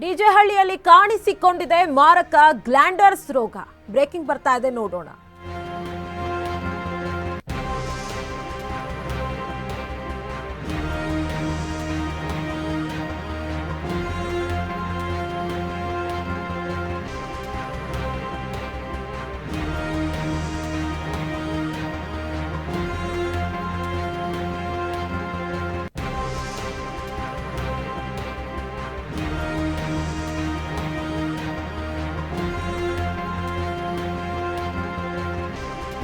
DJ ಹಳ್ಳಿಯಲ್ಲಿ ಕಾಣಿಸಿಕೊಂಡಿದೆ ಮಾರಕ ಗ್ಲ್ಯಾಂಡರ್ಸ್ ರೋಗ. ಬ್ರೇಕಿಂಗ್ ಬರ್ತಾ ಇದೆ, ನೋಡೋಣ.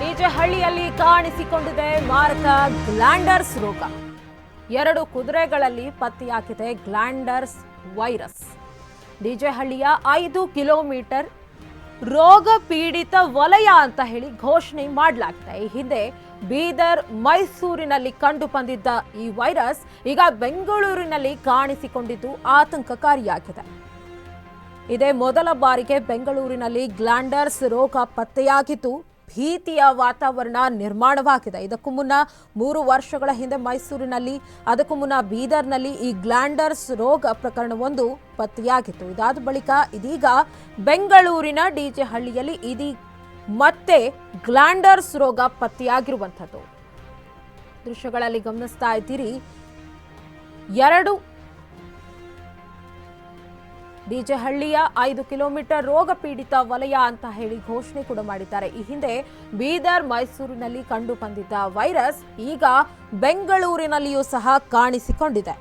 ಡಿಜೆ ಹಳ್ಳಿಯಲ್ಲಿ ಕಾಣಿಸಿಕೊಂಡಿದೆ ಮಾರಕ ಗ್ಲ್ಯಾಂಡರ್ಸ್ ರೋಗ. 2 ಕುದುರೆಗಳಲ್ಲಿ ಪತ್ತೆಯಾಗಿದೆ ಗ್ಲ್ಯಾಂಡರ್ಸ್ ವೈರಸ್. ಡಿಜೆ ಹಳ್ಳಿಯ 5 ಕಿಲೋಮೀಟರ್ ರೋಗ ಪೀಡಿತ ವಲಯ ಅಂತ ಹೇಳಿ ಘೋಷಣೆ ಮಾಡಲಾಗಿದೆ. ಈ ಹಿಂದೆ ಬೀದರ್, ಮೈಸೂರಿನಲ್ಲಿ ಕಂಡು ಬಂದಿದ್ದ ಈ ವೈರಸ್ ಈಗ ಬೆಂಗಳೂರಿನಲ್ಲಿ ಕಾಣಿಸಿಕೊಂಡಿದ್ದು ಆತಂಕಕಾರಿಯಾಗಿದೆ. ಇದೇ ಮೊದಲ ಬಾರಿಗೆ ಬೆಂಗಳೂರಿನಲ್ಲಿ ಗ್ಲ್ಯಾಂಡರ್ಸ್ ರೋಗ ಪತ್ತೆಯಾಗಿದ್ದು ಭೀತಿಯ ವಾತಾವರಣ ನಿರ್ಮಾಣವಾಗಿದೆ. ಇದಕ್ಕೂ ಮುನ್ನ 3 ವರ್ಷಗಳ ಹಿಂದೆ ಮೈಸೂರಿನಲ್ಲಿ, ಅದಕ್ಕೂ ಮುನ್ನ ಬೀದರ್ನಲ್ಲಿ ಈ ಗ್ಲ್ಯಾಂಡರ್ಸ್ ರೋಗ ಪ್ರಕರಣವೊಂದು ಪತ್ತೆಯಾಗಿತ್ತು. ಇದಾದ ಬಳಿಕ ಇದೀಗ ಬೆಂಗಳೂರಿನ ಡಿಜೆ ಹಳ್ಳಿಯಲ್ಲಿ ಮತ್ತೆ ಗ್ಲ್ಯಾಂಡರ್ಸ್ ರೋಗ ಪತ್ತೆಯಾಗಿರುವಂಥದ್ದು. ದೃಶ್ಯಗಳಲ್ಲಿ ಗಮನಿಸ್ತಾ ಇದ್ದೀರಿ, 2 ಡಿಜೆ ಹಳ್ಳಿಯ 5 ಕಿಲೋಮೀಟರ್ ರೋಗ ಪೀಡಿತ ವಲಯ ಅಂತ ಹೇಳಿ ಘೋಷಣೆ ಕೂಡ ಮಾಡಿದ್ದಾರೆ. ಈ ಹಿಂದೆ ಬೀದರ್, ಮೈಸೂರಿನಲ್ಲಿ ಕಂಡು ಬಂದಿದ್ದ ವೈರಸ್ ಈಗ ಬೆಂಗಳೂರಿನಲ್ಲಿಯೂ ಸಹ ಕಾಣಿಸಿಕೊಂಡಿದೆ.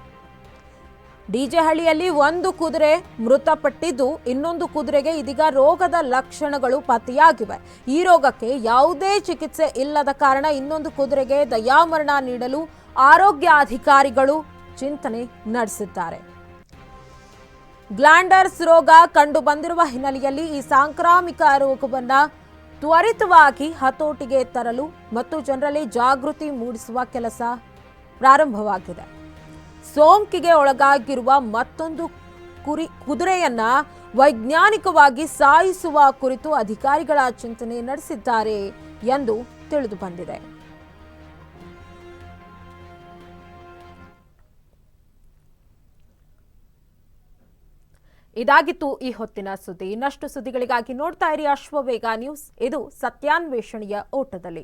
ಡಿಜೆ ಹಳ್ಳಿಯಲ್ಲಿ 1 ಕುದುರೆ ಮೃತಪಟ್ಟಿದ್ದು, ಇನ್ನೊಂದು ಕುದುರೆಗೆ ಇದೀಗ ರೋಗದ ಲಕ್ಷಣಗಳು ಪತ್ತೆಯಾಗಿವೆ. ಈ ರೋಗಕ್ಕೆ ಯಾವುದೇ ಚಿಕಿತ್ಸೆ ಇಲ್ಲದ ಕಾರಣ ಇನ್ನೊಂದು ಕುದುರೆಗೆ ದಯಾಮರಣ ನೀಡಲು ಆರೋಗ್ಯ ಅಧಿಕಾರಿಗಳು ಚಿಂತನೆ ನಡೆಸಿದ್ದಾರೆ. ಗ್ಲ್ಯಾಂಡರ್ಸ್ ರೋಗ ಕಂಡು ಬಂದಿರುವ ಹಿನ್ನೆಲೆಯಲ್ಲಿ ಈ ಸಾಂಕ್ರಾಮಿಕ ರೋಗವನ್ನು ತ್ವರಿತವಾಗಿ ಹತೋಟಿಗೆ ತರಲು ಮತ್ತು ಜನರಲ್ಲಿ ಜಾಗೃತಿ ಮೂಡಿಸುವ ಕೆಲಸ ಪ್ರಾರಂಭವಾಗಿದೆ. ಸೋಂಕಿಗೆ ಒಳಗಾಗಿರುವ ಮತ್ತೊಂದು ಕುದುರೆಯನ್ನ ವೈಜ್ಞಾನಿಕವಾಗಿ ಸಾಯಿಸುವ ಕುರಿತು ಅಧಿಕಾರಿಗಳ ಚಿಂತನೆ ನಡೆಸಿದ್ದಾರೆ ಎಂದು ತಿಳಿದು ಬಂದಿದೆ. ಇದಾಗಿತ್ತು ಈ ಹೊತ್ತಿನ ಸುದ್ದಿ. ಇನ್ನಷ್ಟು ಸುದ್ದಿಗಳಿಗಾಗಿ ನೋಡ್ತಾ ಇರಿ ಅಶ್ವವೇಗ ನ್ಯೂಸ್. ಇದು ಸತ್ಯಾನ್ವೇಷಣೆಯ ಓಟದಲ್ಲಿ.